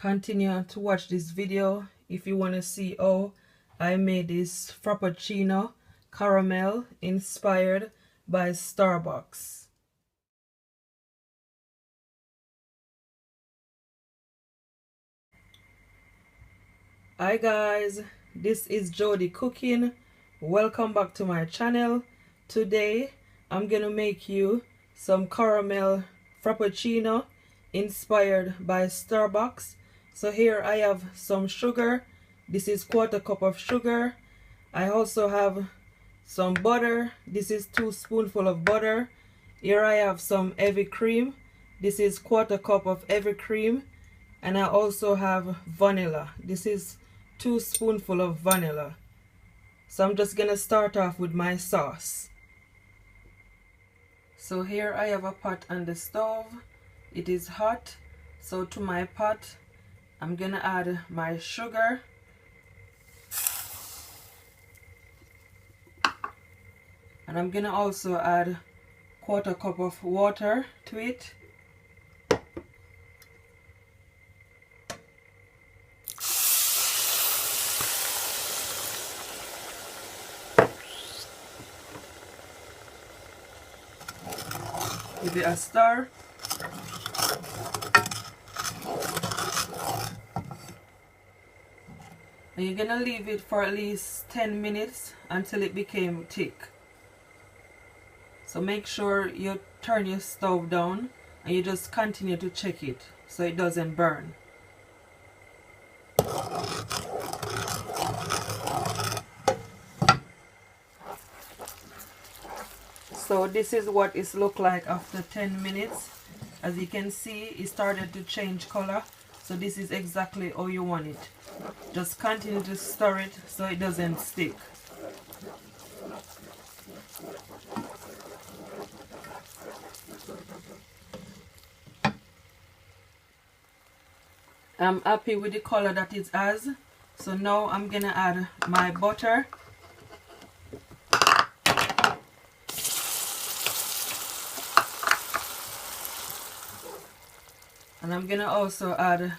Continue to watch this video if you want to see how I made this frappuccino caramel inspired by Starbucks. Hi guys, this is Jody Cooking. Welcome back to my channel. Today I'm gonna make you some caramel frappuccino inspired by Starbucks. So here I have some sugar. This is 1/4 cup of sugar. I also have some butter. This is 2 spoonfuls of butter. Here I have some heavy cream. This is 1/4 cup of heavy cream. And I also have vanilla. This is 2 spoonfuls of vanilla. So I'm just gonna start off with my sauce. So here I have a pot on the stove. It is hot. So to my pot I'm gonna add my sugar. And I'm gonna also add 1/4 cup of water to it. Give it a stir. And you're gonna leave it for at least 10 minutes until it became thick. So make sure you turn your stove down and you just continue to check it so it doesn't burn. So this is what it looks like after 10 minutes. As you can see, it started to change color. So this is exactly how you want it. Just continue to stir it so it doesn't stick. I'm happy with the color that it has. So now I'm gonna add my butter. And I'm gonna also add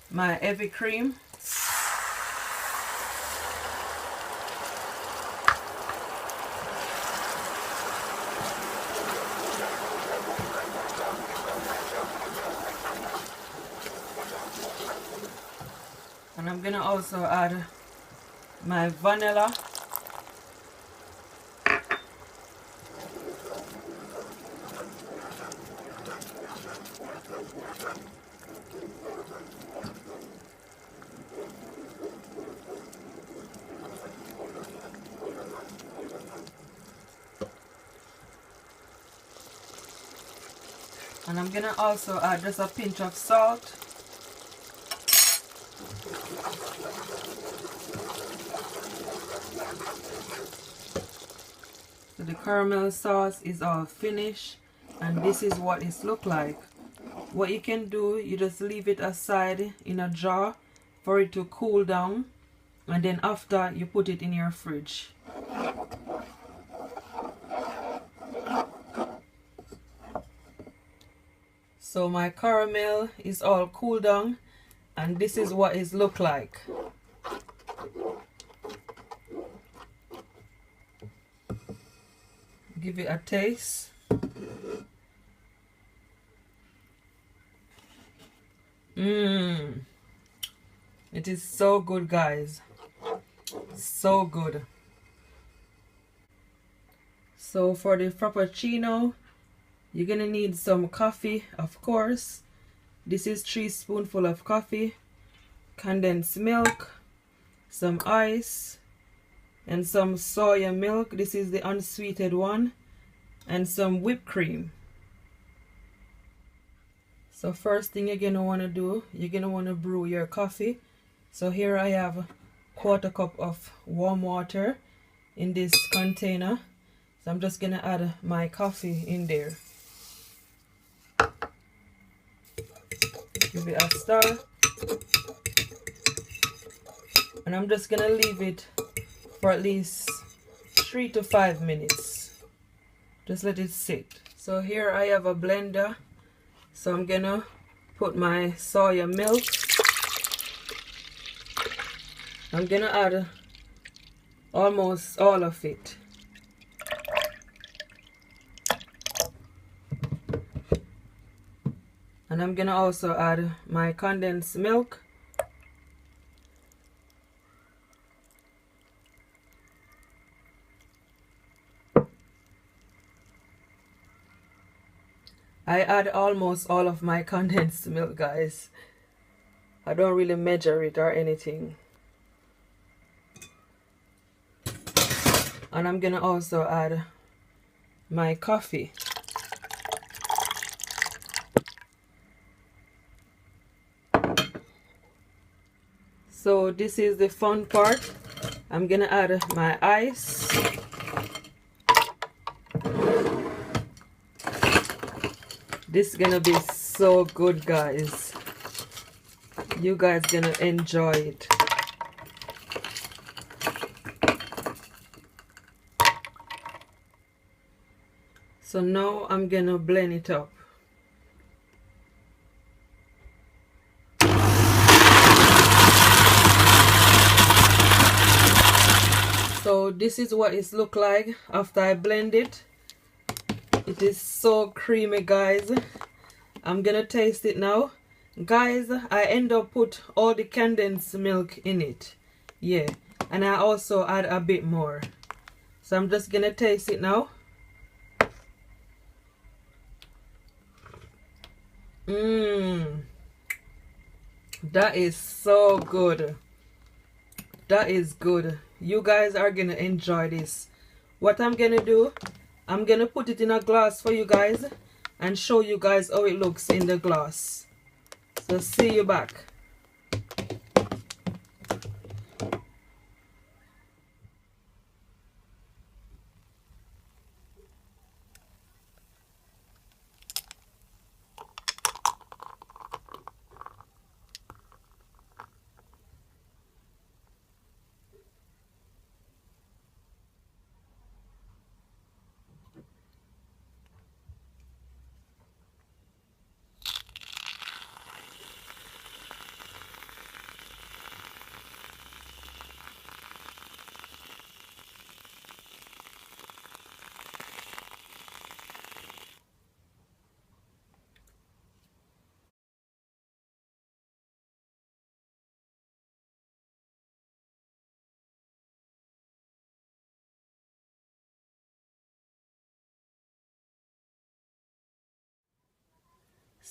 my heavy cream. And I'm gonna also add my vanilla. And I'm gonna also add just a pinch of salt. So the caramel sauce is all finished, and this is what it looks like. What you can do, you just leave it aside in a jar for it to cool down, and then after you put it in your fridge. So my caramel is all cooled down, and this is what it looks like. Give it a taste. It is so good, guys. So good. So for the frappuccino, you're gonna need some coffee, of course. This is 3 spoonfuls of coffee, condensed milk, some ice, and some soya milk. This is the unsweetened one, and some whipped cream. So first thing you're gonna want to do, you're gonna want to brew your coffee. So here I have 1/4 cup of warm water in this container. So I'm just gonna add my coffee in there. Give it a stir. And I'm just gonna leave it for at least 3 to 5 minutes. Just let it sit. So here I have a blender. So I'm gonna put my soya milk. I'm gonna add almost all of it. And I'm gonna also add my condensed milk. I add almost all of my condensed milk, guys. I don't really measure it or anything. And I'm gonna also add my coffee. So this is the fun part. I'm gonna add my ice. This is gonna be so good, guys. You guys gonna enjoy it. So now I'm gonna blend it up. So this is what it looks like after I blend it. It is so creamy, guys. I'm gonna taste it now. Guys, I end up put all the condensed milk in it. Yeah, and I also add a bit more. So I'm just gonna taste it now. That is so good. That is good. You guys are gonna enjoy this. What I'm gonna do, I'm gonna put it in a glass for you guys and show you guys how it looks in the glass. So see you back.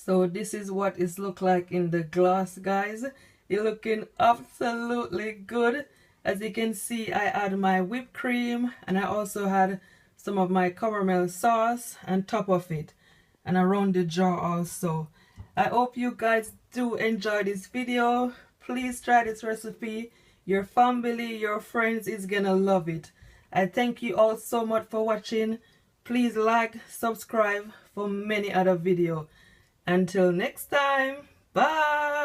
So this is what it look like in the glass, guys. It looking absolutely good. As you can see, I add my whipped cream and I also had some of my caramel sauce on top of it and around the jar also. I hope you guys do enjoy this video. Please try this recipe. Your family, your friends is gonna love it. I thank you all so much for watching. Please like, subscribe for many other videos. Until next time, bye!